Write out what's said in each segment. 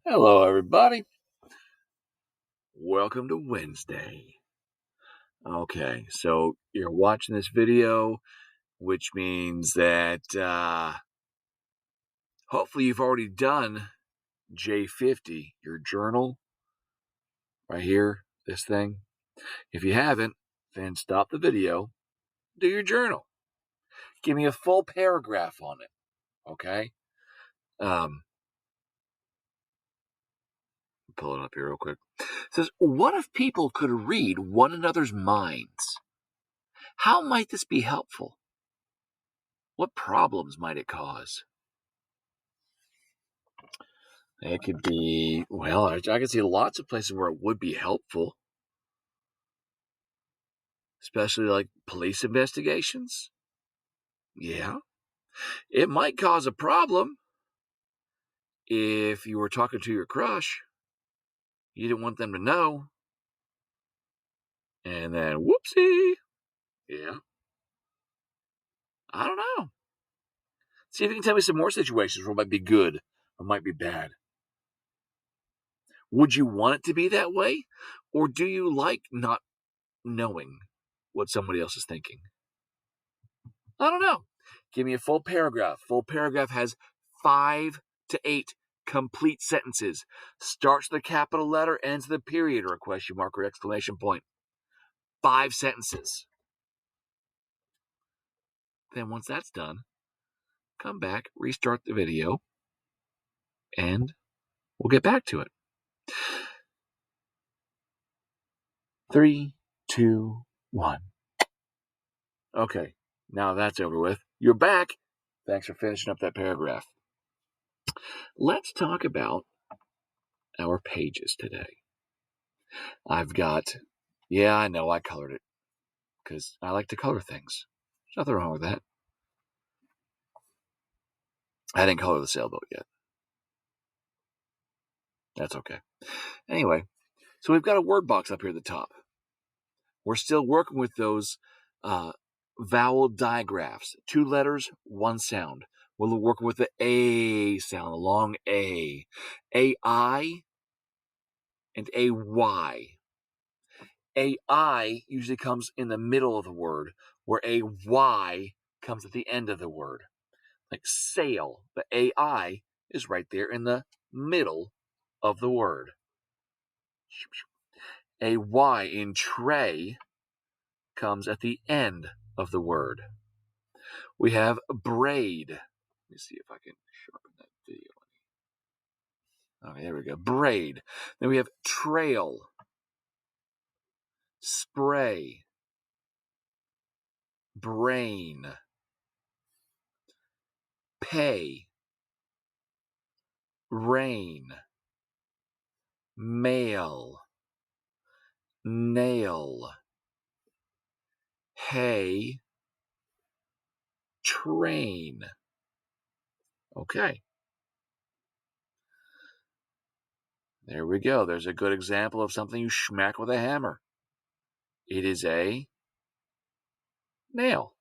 Hello, everybody. Welcome to Wednesday. Okay, so you're watching this video, which means that hopefully you've already done J50, your journal, right here, this thing. If you haven't, then stop the video, do your journal. Give me a full paragraph on it, okay? Pull it up here real quick. It says, what if people could read one another's minds? How might this be helpful? What problems might it cause? It could be, well, I can see lots of places where it would be helpful, especially like police investigations. Yeah. It might cause a problem if you were talking to your crush. You didn't want them to know. And then, whoopsie. Yeah. I don't know. See if you can tell me some more situations where it might be good or might be bad. Would you want it to be that way? Or do you like not knowing what somebody else is thinking? I don't know. Give me a full paragraph. Full paragraph has 5 to 8 complete sentences. Starts with a capital letter, ends with a period or a question mark or exclamation point. 5 sentences. Then once that's done, come back, restart the video, and we'll get back to it. 3, 2, 1. Okay, now that's over with. You're back. Thanks for finishing up that paragraph. Let's talk about our pages today. I've got, yeah, I know I colored it because I like to color things. There's nothing wrong with that. I didn't color the sailboat yet. That's okay. Anyway, so we've got a word box up here at the top. We're still working with those vowel digraphs. 2 letters, 1 sound. We're working with the A sound, a long A. A-I and A-Y. A-I usually comes in the middle of the word, where A-Y comes at the end of the word. Like sail, the A-I is right there in the middle of the word. A-Y in tray comes at the end of the word. We have braid. Let me see if I can sharpen that video. Okay, there we go. Braid. Then we have trail, spray, brain, pay, rain, mail, nail, hay, train. Okay. There we go. There's a good example of something you smack with a hammer. It is a nail.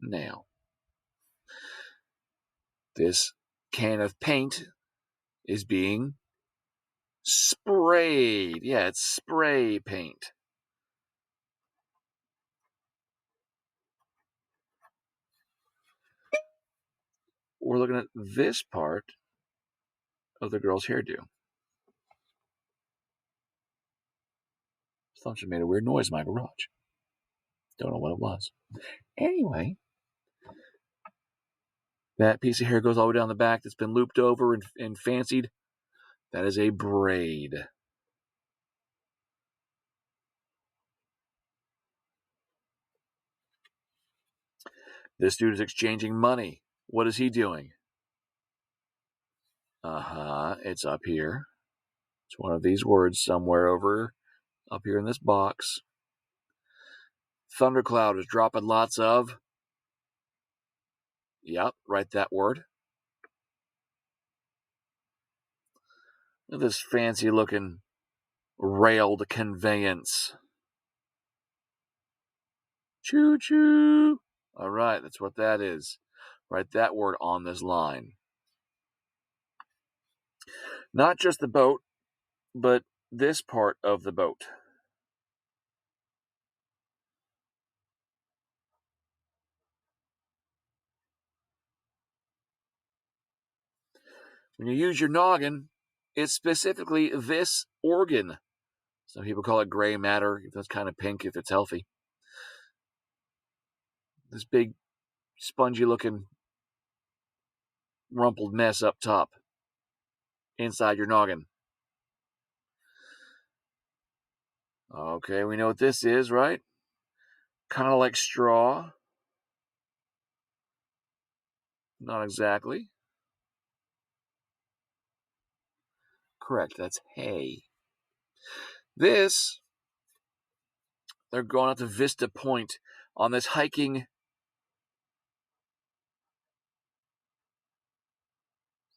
Nail. This can of paint is being sprayed. Yeah, it's spray paint. We're looking at this part of the girl's hairdo. Something made a weird noise in my garage. Don't know what it was. Anyway, that piece of hair goes all the way down the back that's been looped over and fancied. That is a braid. This dude is exchanging money. What is he doing? It's up here. It's one of these words somewhere over up here in this box. Thundercloud is dropping lots of. Yep, write that word. Look at this fancy looking railed conveyance. Choo choo. All right, that's what that is. Write that word on this line. Not just the boat, but this part of the boat. When you use your noggin, it's specifically this organ. Some people call it gray matter, if that's kind of pink, if it's healthy. This big, spongy-looking, rumpled mess up top, inside your noggin. Okay, we know what this is, right? Kind of like straw. Not exactly. Correct, that's hay. This, they're going out to Vista Point on this hiking.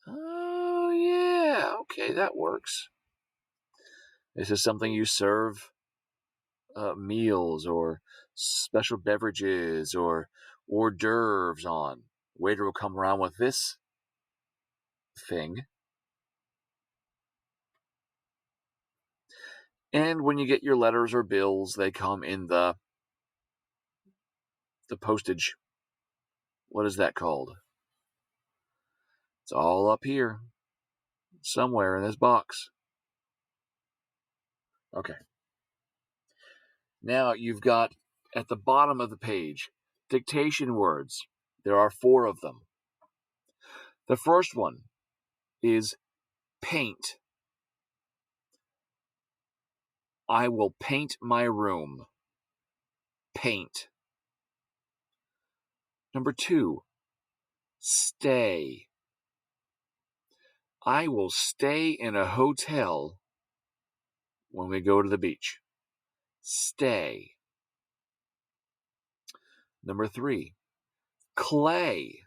Oh, yeah, okay, that works. This is something you serve meals or special beverages or hors d'oeuvres on. Waiter will come around with this thing. And when you get your letters or bills, they come in the postage. What is that called? It's all up here, somewhere in this box. Okay. Now you've got at the bottom of the page dictation words. There are 4 of them. The first one is paint. I will paint my room. Paint. Number 2, stay. I will stay in a hotel when we go to the beach. Stay. Number 3, clay.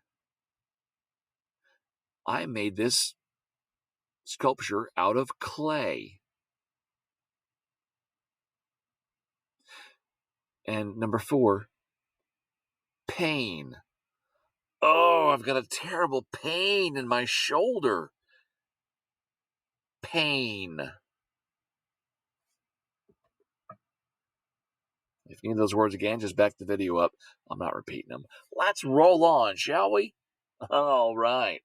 I made this sculpture out of clay. And number 4, pain. Oh, I've got a terrible pain in my shoulder. Pain. If you need those words again, just back the video up. I'm not repeating them. Let's roll on, shall we? All right.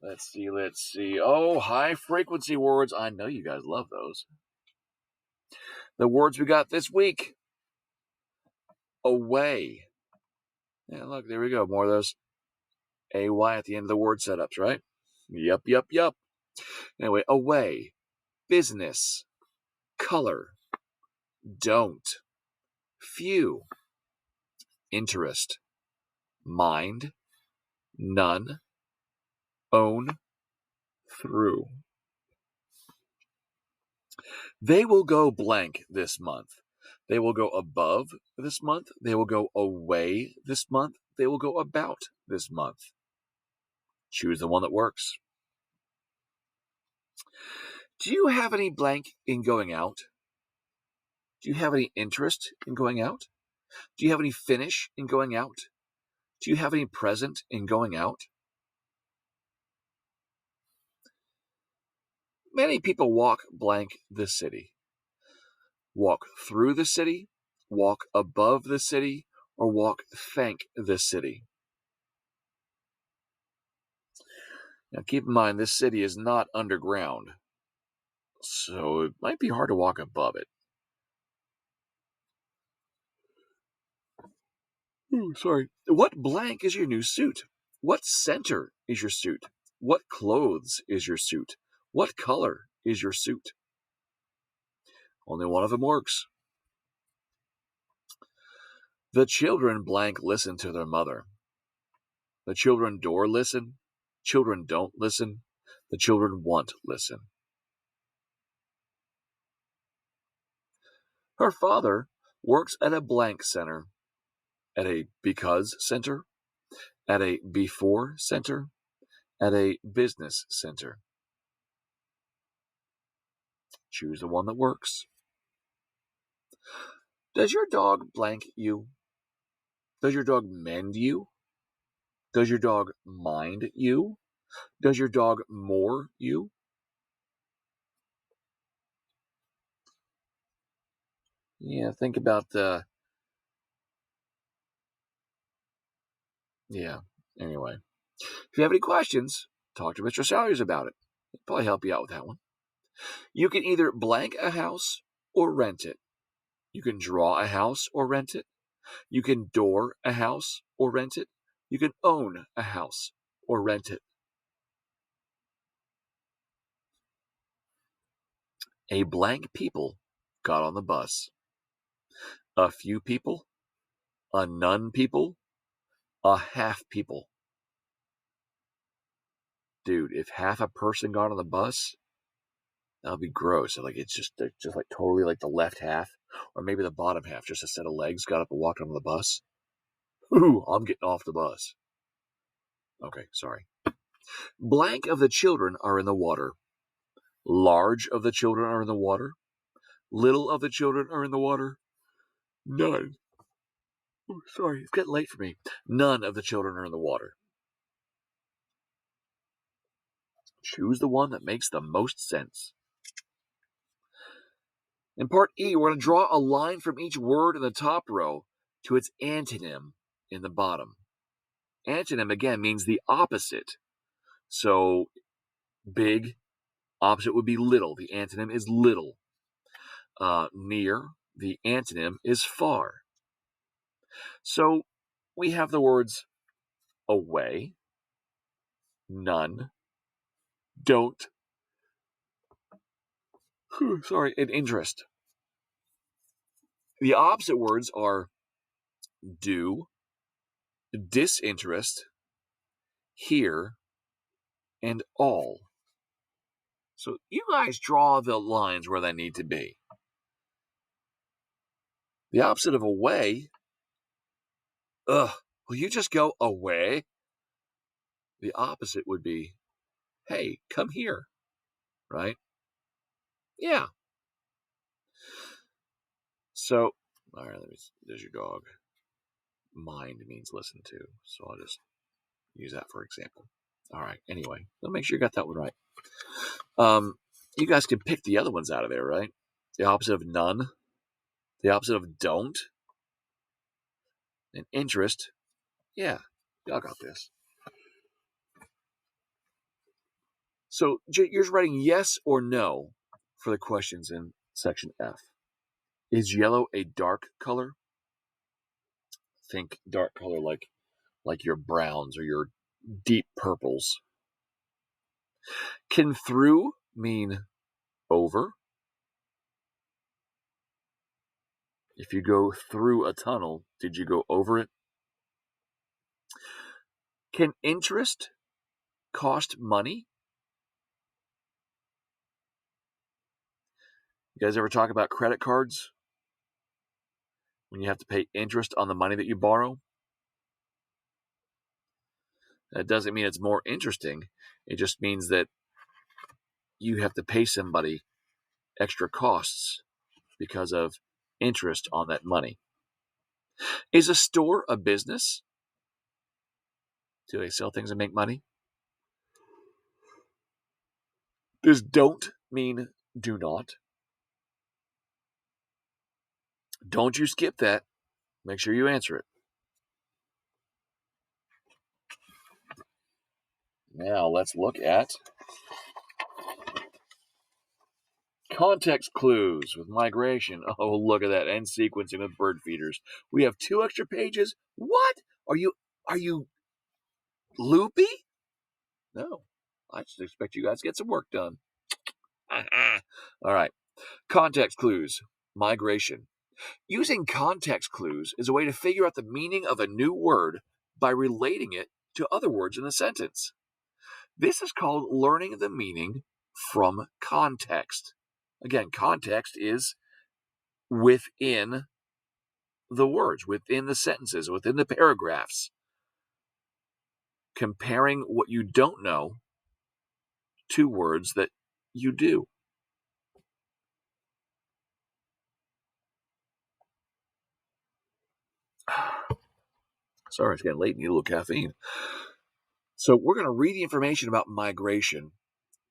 Let's see. Oh, high frequency words. I know you guys love those. The words we got this week. Away. Yeah, look, there we go. More of those AY at the end of the word setups, right? Yup. Anyway, away. Business. Color. Don't. Few. Interest. Mind. None. Own. Through. They will go blank this month. They will go above this month. They will go away this month. They will go about this month. Choose the one that works. Do you have any blank in going out? Do you have any interest in going out? Do you have any finish in going out? Do you have any present in going out? Many people walk blank the city. Walk through the city, walk above the city, or walk thank the city. Now keep in mind, this city is not underground, so it might be hard to walk above it. Ooh, sorry. What blank is your new suit? What center is your suit? What clothes is your suit? What color is your suit? Only one of them works. The children blank listen to their mother. The children door listen. Children don't listen. The children want listen. Her father works at a blank center, at a because center, at a before center, at a business center. Choose the one that works. Does your dog blank you? Does your dog mend you? Does your dog mind you? Does your dog more you? Yeah, think about the. Yeah, anyway. If you have any questions, talk to Mr. Salyers about it. He'll probably help you out with that one. You can either blank a house or rent it. You can draw a house or rent it. You can door a house or rent it. You can own a house or rent it. A blank people got on the bus. A few people, a none people, a half people. Dude, if half a person got on the bus, that would be gross. Like it's just like totally like the left half, or maybe the bottom half, just a set of legs got up and walked onto the bus. Ooh, I'm getting off the bus. Okay, sorry. Blank of the children are in the water. Large of the children are in the water. Little of the children are in the water. None. Ooh, sorry, it's getting late for me. None of the children are in the water. Choose the one that makes the most sense. In part E, we're going to draw a line from each word in the top row to its antonym in the bottom. Antonym, again, means the opposite. So, big, opposite would be little. The antonym is little. Near, the antonym is far. So, we have the words away, none, don't, and interest. The opposite words are do, disinterest, here, and all. So you guys draw the lines where they need to be. The opposite of away, will you just go away? The opposite would be, hey, come here, right? Yeah. So, all right, there's your dog. Mind means listen to, so I'll just use that for example. All right, anyway, let's make sure you got that one right. You guys can pick the other ones out of there, right? The opposite of none, the opposite of don't, and interest. Yeah, y'all got this. So you're writing yes or no for the questions in section F. Is yellow a dark color? Think dark color like your browns or your deep purples. Can through mean over? If you go through a tunnel, did you go over it? Can interest cost money? You guys ever talk about credit cards? When you have to pay interest on the money that you borrow? That doesn't mean it's more interesting. It just means that you have to pay somebody extra costs because of interest on that money. Is a store a business? Do they sell things and make money? Does don't mean do not? Don't you skip that. Make sure you answer it. Now let's look at context clues with migration. Oh, look at that. And sequencing with bird feeders. We have 2 extra pages. What? Are you loopy? No. I just expect you guys to get some work done. All right. Context clues. Migration. Using context clues is a way to figure out the meaning of a new word by relating it to other words in the sentence. This is called learning the meaning from context. Again, context is within the words, within the sentences, within the paragraphs. Comparing what you don't know to words that you do. Sorry, it's getting late. Need a little caffeine. So we're going to read the information about migration.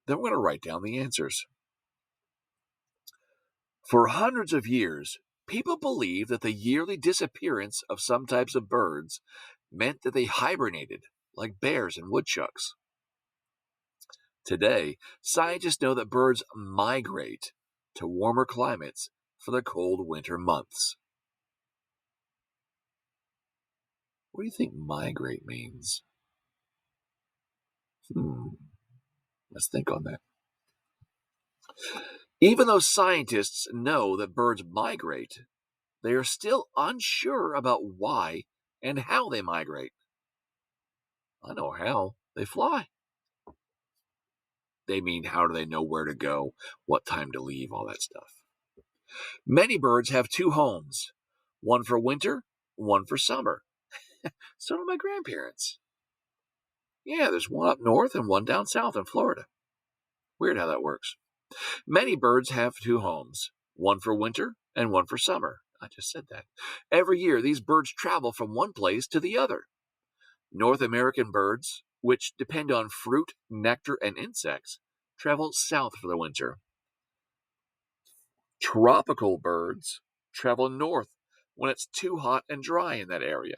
Then we're going to write down the answers. For hundreds of years, people believed that the yearly disappearance of some types of birds meant that they hibernated, like bears and woodchucks. Today, scientists know that birds migrate to warmer climates for the cold winter months. What do you think migrate means? Let's think on that. Even though scientists know that birds migrate, they are still unsure about why and how they migrate. I know how. They fly. They mean, how do they know where to go, what time to leave, all that stuff. Many birds have two homes, one for winter, one for summer. So do my grandparents. Yeah, there's one up north and one down south in Florida. Weird how that works. Many birds have two homes, one for winter and one for summer. I just said that. Every year, these birds travel from one place to the other. North American birds, which depend on fruit, nectar, and insects, travel south for the winter. Tropical birds travel north when it's too hot and dry in that area.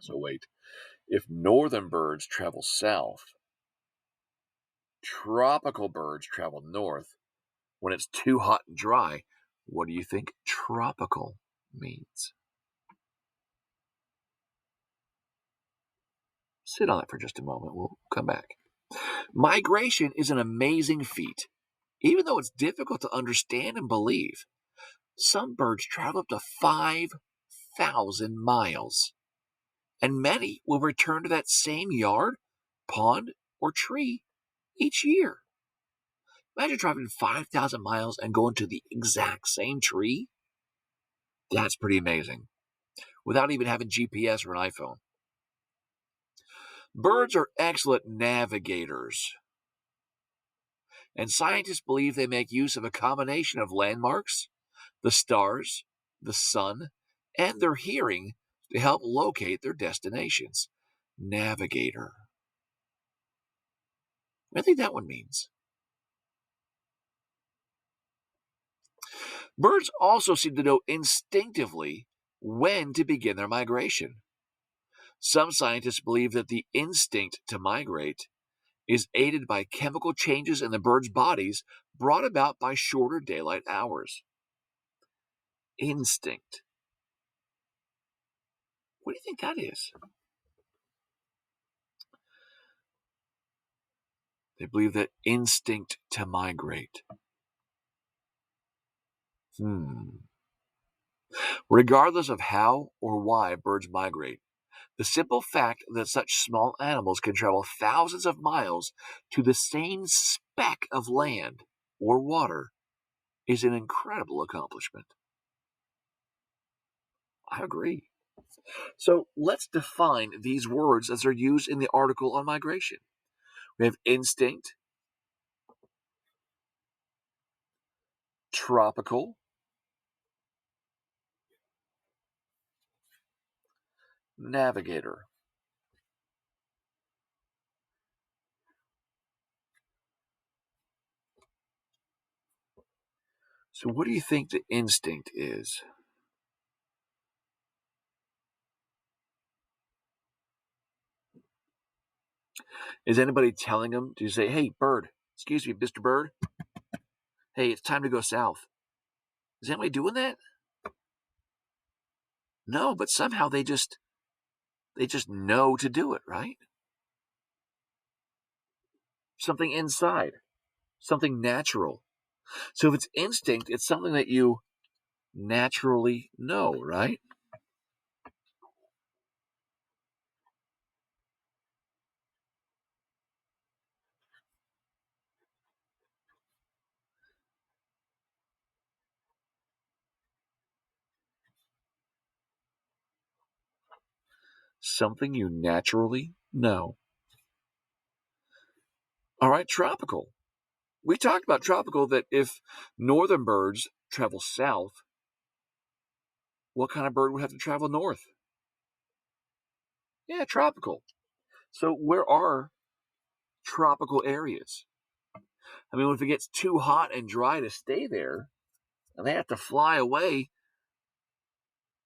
So wait, if northern birds travel south, tropical birds travel north when it's too hot and dry, what do you think tropical means? Sit on it for just a moment. We'll come back. Migration is an amazing feat. Even though it's difficult to understand and believe, some birds travel up to 5,000 miles, and many will return to that same yard, pond, or tree each year. Imagine driving 5,000 miles and going to the exact same tree. That's pretty amazing, without even having GPS or an iPhone. Birds are excellent navigators, and scientists believe they make use of a combination of landmarks, the stars, the sun, and their hearing to help locate their destinations. Navigator. What do you think that one means? Birds also seem to know instinctively when to begin their migration. Some scientists believe that the instinct to migrate is aided by chemical changes in the birds' bodies brought about by shorter daylight hours. Instinct. What do you think that is? They believe that instinct to migrate. Regardless of how or why birds migrate, the simple fact that such small animals can travel thousands of miles to the same speck of land or water is an incredible accomplishment. I agree. So let's define these words as they're used in the article on migration. We have instinct, tropical, navigator. So what do you think the instinct is? Is anybody telling them to say, hey, bird, excuse me, Mr. Bird, hey, it's time to go south? Is anybody doing that? No, but somehow they just know to do it, right? Something inside, something natural. So if it's instinct, it's something that you naturally know, right? Something you naturally know. All right, tropical. We talked about tropical that if northern birds travel south, what kind of bird would have to travel north? Yeah, tropical. So where are tropical areas? I mean, if it gets too hot and dry to stay there, and they have to fly away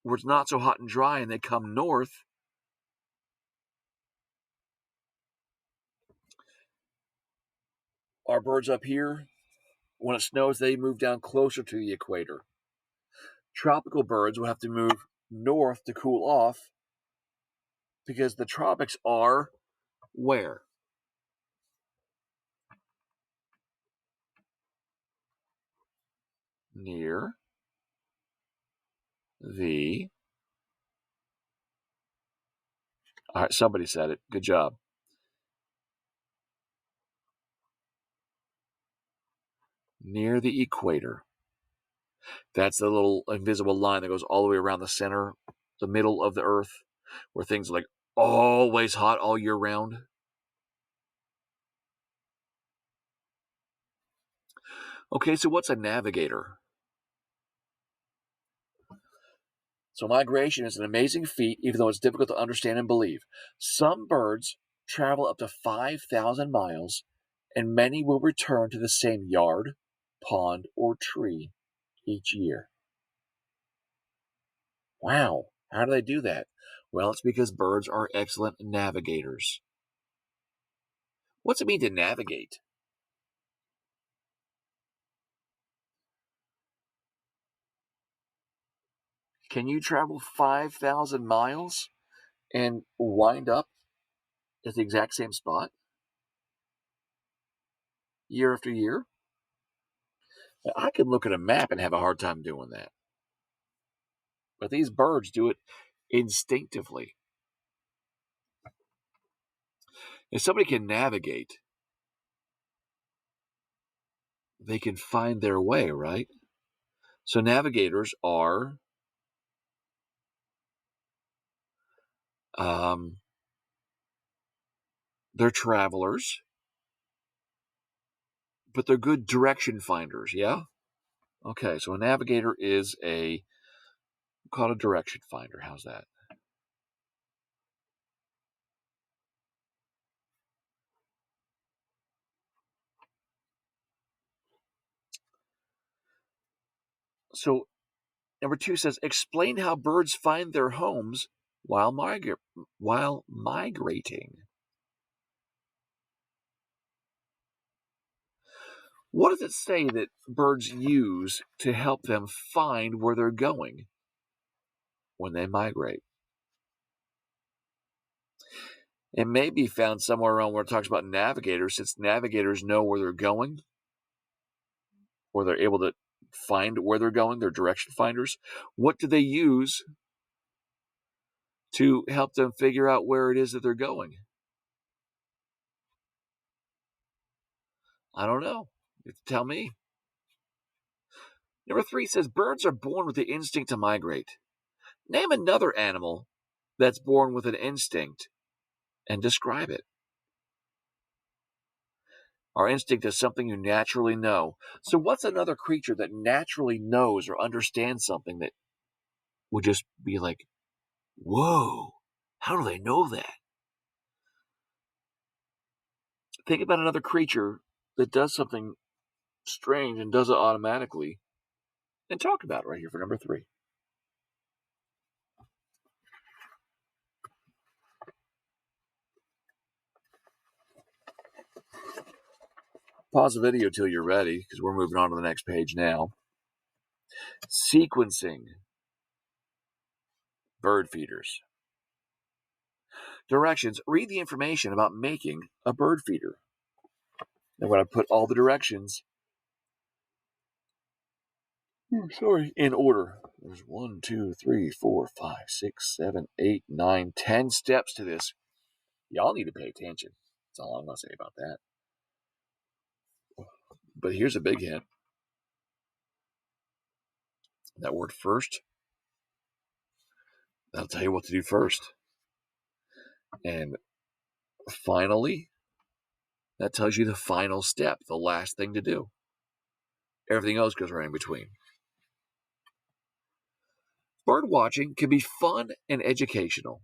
where it's not so hot and dry and they come north, our birds up here, when it snows, they move down closer to the equator. Tropical birds will have to move north to cool off because the tropics are where? Near the. All right, somebody said it. Good job. Near the equator. That's the little invisible line that goes all the way around the center, the middle of the earth, where things are like always hot all year round. Okay, so what's a navigator? So migration is an amazing feat, even though it's difficult to understand and believe. Some birds travel up to 5,000 miles, and many will return to the same yard, pond, or tree each year. Wow, how do they do that? Well, it's because birds are excellent navigators. What's it mean to navigate? Can you travel 5,000 miles and wind up at the exact same spot year after year? I could look at a map and have a hard time doing that. But these birds do it instinctively. If somebody can navigate, they can find their way, right? So navigators are um, they're travelers, but they're good direction finders. Yeah. Okay. So a navigator is called a direction finder. How's that? So number 2 says explain how birds find their homes while migrating. What does it say that birds use to help them find where they're going when they migrate? It may be found somewhere around where it talks about navigators, since navigators know where they're going, or they're able to find where they're going, they're direction finders. What do they use to help them figure out where it is that they're going? I don't know. You tell me. Number 3 says birds are born with the instinct to migrate. Name another animal that's born with an instinct and describe it. Our instinct is something you naturally know. So, what's another creature that naturally knows or understands something that would just be like, whoa, how do they know that? Think about another creature that does something strange and does it automatically, and talk about it right here for number 3. Pause the video till you're ready because we're moving on to the next page now. Sequencing bird feeders. Directions. Read the information about making a bird feeder. And when I put all the directions, in order. There's 1, 2, 3, 4, 5, 6, 7, 8, 9, 10 steps to this. Y'all need to pay attention. That's all I'm going to say about that. But here's a big hint. That word first, that'll tell you what to do first. And finally, that tells you the final step, the last thing to do. Everything else goes right in between. Bird watching can be fun and educational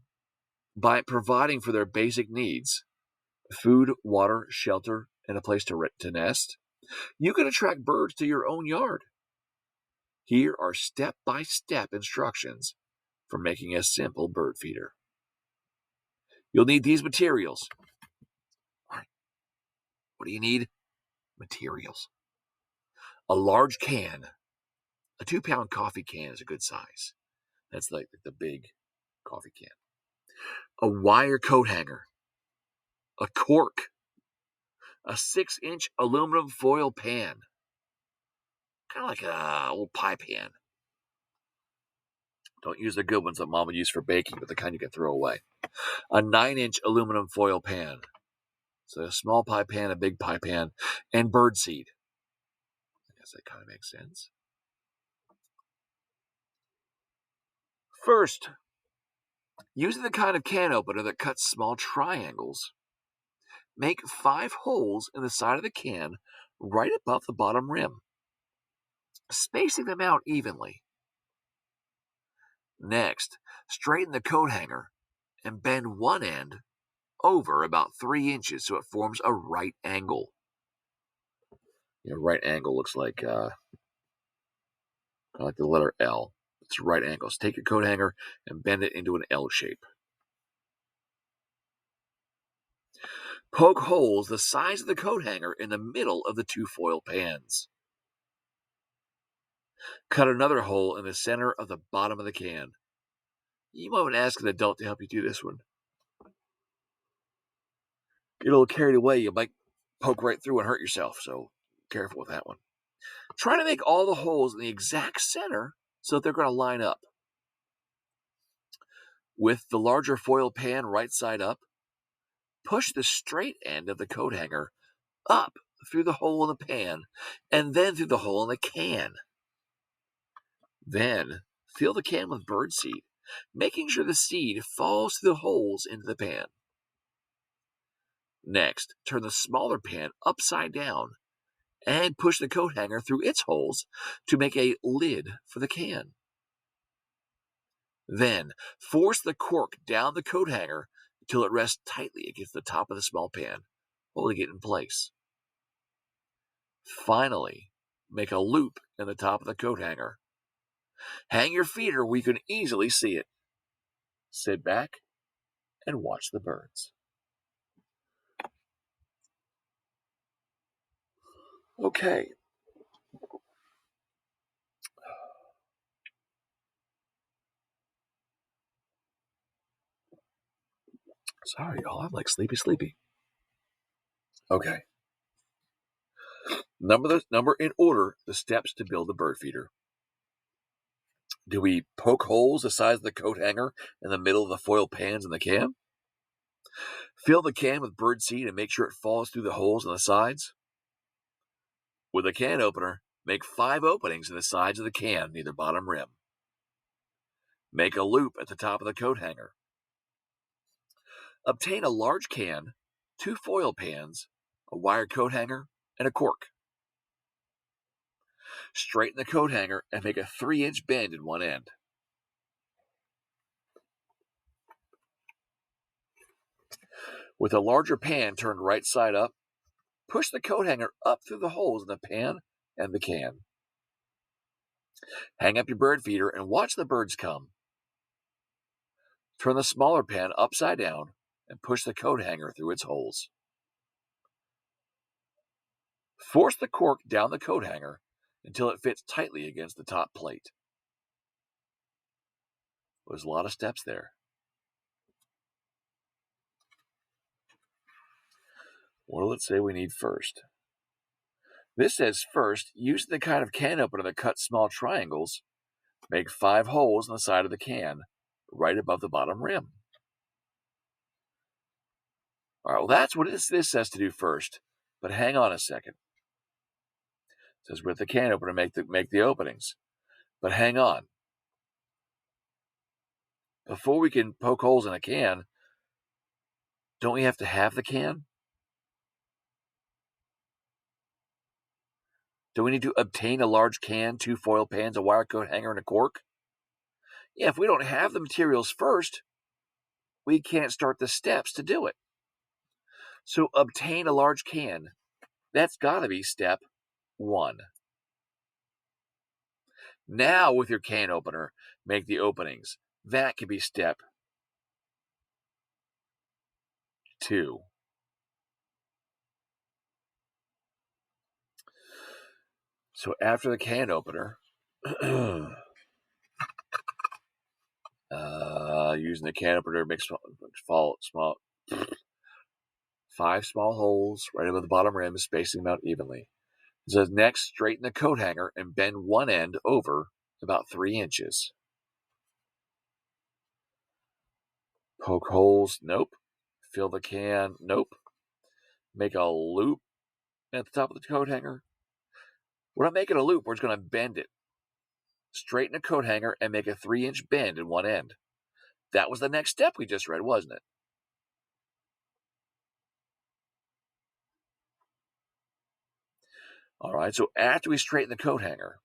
by providing for their basic needs: food, water, shelter, and a place to nest. You can attract birds to your own yard. Here are step-by-step instructions for making a simple bird feeder. You'll need these materials. All right, what do you need? Materials. A large can. A 2-pound coffee can is a good size. That's like the big coffee can. A wire coat hanger. A cork. A 6-inch aluminum foil pan. Kind of like a old pie pan. Don't use the good ones that Mom would use for baking, but the kind you can throw away. A 9-inch aluminum foil pan. So a small pie pan, a big pie pan, and birdseed. I guess that kind of makes sense. First, using the kind of can opener that cuts small triangles, make 5 holes in the side of the can right above the bottom rim, spacing them out evenly. Next, straighten the coat hanger and bend one end over about 3 inches so it forms a right angle. Right angle looks like the letter L. It's right angles. Take your coat hanger and bend it into an L shape. Poke holes the size of the coat hanger in the middle of the 2 foil pans. Cut another hole in the center of the bottom of the can. You might want to ask an adult to help you do this one. Get a little carried away, you might poke right through and hurt yourself, so careful with that one. Try to make all the holes in the exact center so that they're going to line up. With the larger foil pan right side up, push the straight end of the coat hanger up through the hole in the pan and then through the hole in the can. Then fill the can with birdseed, making sure the seed falls through the holes into the pan. Next, turn the smaller pan upside down and push the coat hanger through its holes to make a lid for the can. Then, force the cork down the coat hanger until it rests tightly against the top of the small pan, holding it in place. Finally, make a loop in the top of the coat hanger. Hang your feeder where you can easily see it. Sit back and watch the birds. Okay. Sorry, y'all. I'm like sleepy. Okay. Number in order the steps to build a bird feeder. Do we poke holes the size of the coat hanger in the middle of the foil pans in the can? Fill the can with birdseed and make sure it falls through the holes on the sides. With a can opener, make 5 openings in the sides of the can near the bottom rim. Make a loop at the top of the coat hanger. Obtain a large can, 2 foil pans, a wire coat hanger, and a cork. Straighten the coat hanger and make a 3-inch bend in one end. With a larger pan turned right side up, push the coat hanger up through the holes in the pan and the can. Hang up your bird feeder and watch the birds come. Turn the smaller pan upside down and push the coat hanger through its holes. Force the cork down the coat hanger until it fits tightly against the top plate. There's a lot of steps there. What will it say we need first? This says first, use the kind of can opener that cuts small triangles. Make 5 holes in the side of the can, right above the bottom rim. All right, well, that's what this says to do first. But hang on a second. It says with the can opener, make the openings. But hang on. Before we can poke holes in a can, don't we have to have the can? Do we need to obtain a large can, 2 foil pans, a wire coat hanger, and a cork? Yeah, if we don't have the materials first, we can't start the steps to do it. So obtain a large can. That's got to be step 1. Now with your can opener, make the openings. That could be step 2. So after the can opener, using the can opener, make small 5 small holes right above the bottom rim, spacing them out evenly. It says next, straighten the coat hanger and bend one end over about 3 inches. Poke holes, nope. Fill the can, nope. Make a loop at the top of the coat hanger. We're not making a loop, we're just going to bend it. Straighten a coat hanger and make a 3-inch bend in one end. That was the next step we just read, wasn't it? All right, so after we straighten the coat hanger,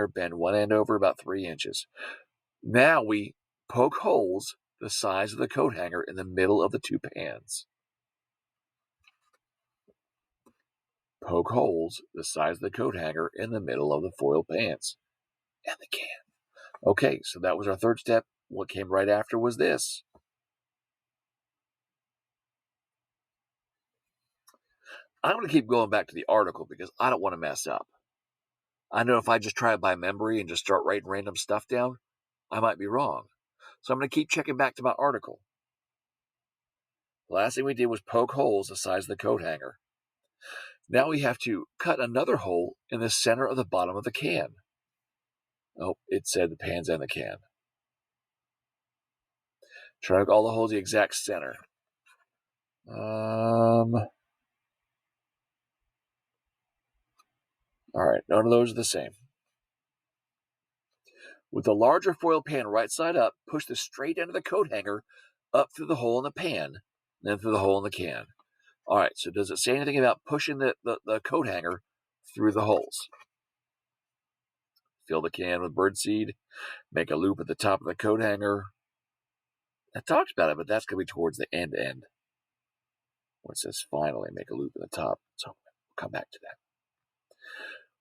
bend one end over about 3 inches. Now we poke holes the size of the coat hanger in the middle of the 2 pans. Poke holes the size of the coat hanger in the middle of the foil pans and the can. Okay, so that was our third step. What came right after was this. I'm going to keep going back to the article because I don't want to mess up. I know if I just try it by memory and just start writing random stuff down, I might be wrong. So I'm going to keep checking back to my article. The last thing we did was poke holes the size of the coat hanger. Now we have to cut another hole in the center of the bottom of the can. Oh, it said the pans and the can. Try to make all the holes the exact center. All right, none of those are the same. With the larger foil pan right side up, push the straight end of the coat hanger up through the hole in the pan, then through the hole in the can. All right, so does it say anything about pushing the coat hanger through the holes? Fill the can with birdseed, make a loop at the top of the coat hanger. It talks about it, but that's going to be towards the end. Where it says finally, make a loop at the top. So we'll come back to that.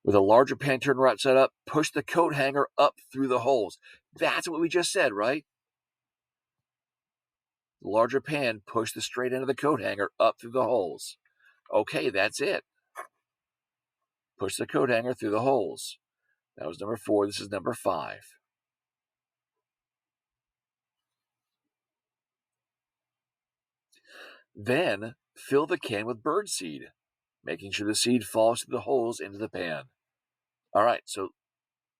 With a larger pan turned right side up, push the coat hanger up through the holes. That's what we just said, right? The larger pan, push the straight end of the coat hanger up through the holes. Okay, that's it. Push the coat hanger through the holes. That was number 4. This is number 5. Then fill the can with birdseed, making sure the seed falls through the holes into the pan. All right, so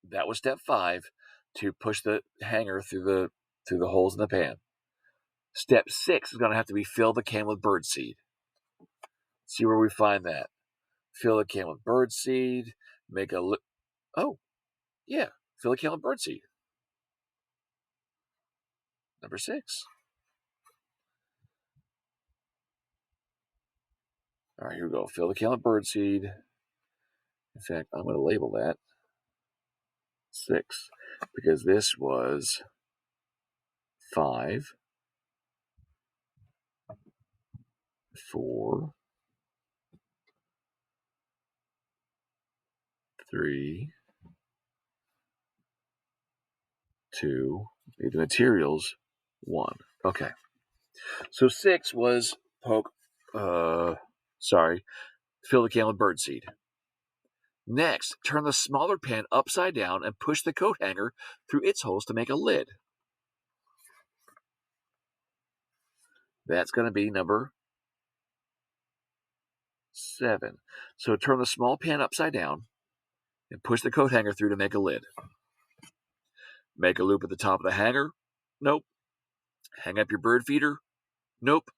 that was step 5, to push the hanger through the holes in the pan. Step 6 is going to have to be fill the can with birdseed. See where we find that. Fill the can with birdseed. Make a oh, yeah, fill the can with birdseed. Number 6. All right, here we go. Fill the can with birdseed. In fact, I'm going to label that 6 because this was 5, 4, 3, 2. Need the materials. 1. Okay. So 6 was fill the can with birdseed. Next, turn the smaller pan upside down and push the coat hanger through its holes to make a lid. That's going to be number 7. So turn the small pan upside down and push the coat hanger through to make a lid. Make a loop at the top of the hanger. Nope. Hang up your bird feeder. Nope.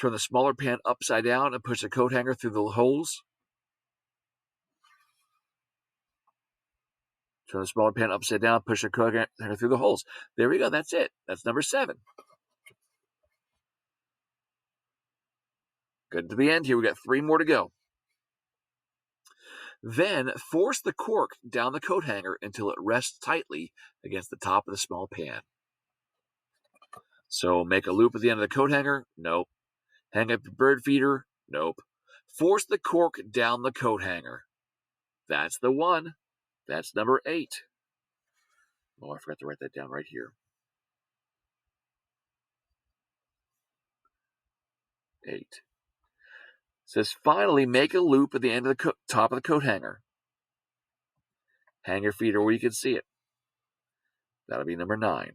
Turn the smaller pan upside down and push the coat hanger through the holes. Turn the smaller pan upside down, push the coat hanger through the holes. There we go. That's it. That's number 7. Good to the end here. We got 3 more to go. Then force the cork down the coat hanger until it rests tightly against the top of the small pan. So make a loop at the end of the coat hanger? Nope. Hang up your bird feeder? Nope. Force the cork down the coat hanger. That's the one. That's number 8. Oh, I forgot to write that down right here. 8. It says, finally, make a loop at the end of the top of the coat hanger. Hang your feeder where you can see it. That'll be number 9.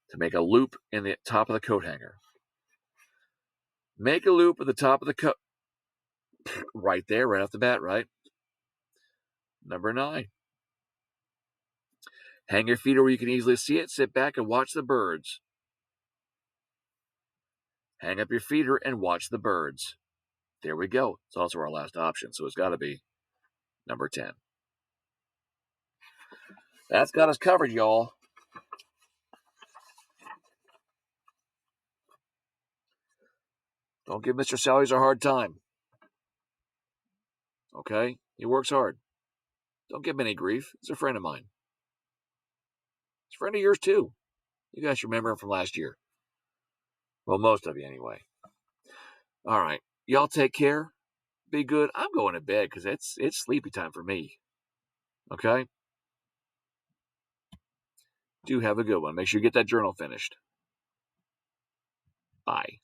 To make a loop in the top of the coat hanger. Make a loop at the top of the coat. Right there, right off the bat, right? Number 9. Hang your feeder where you can easily see it. Sit back and watch the birds. Hang up your feeder and watch the birds. There we go. It's also our last option, so it's got to be number 10. That's got us covered, y'all. Don't give Mr. Sellers a hard time. Okay? He works hard. Don't give him any grief. He's a friend of mine. He's a friend of yours, too. You guys remember him from last year. Well, most of you, anyway. All right. Y'all take care. Be good. I'm going to bed because it's sleepy time for me. Okay? Do have a good one. Make sure you get that journal finished. Bye.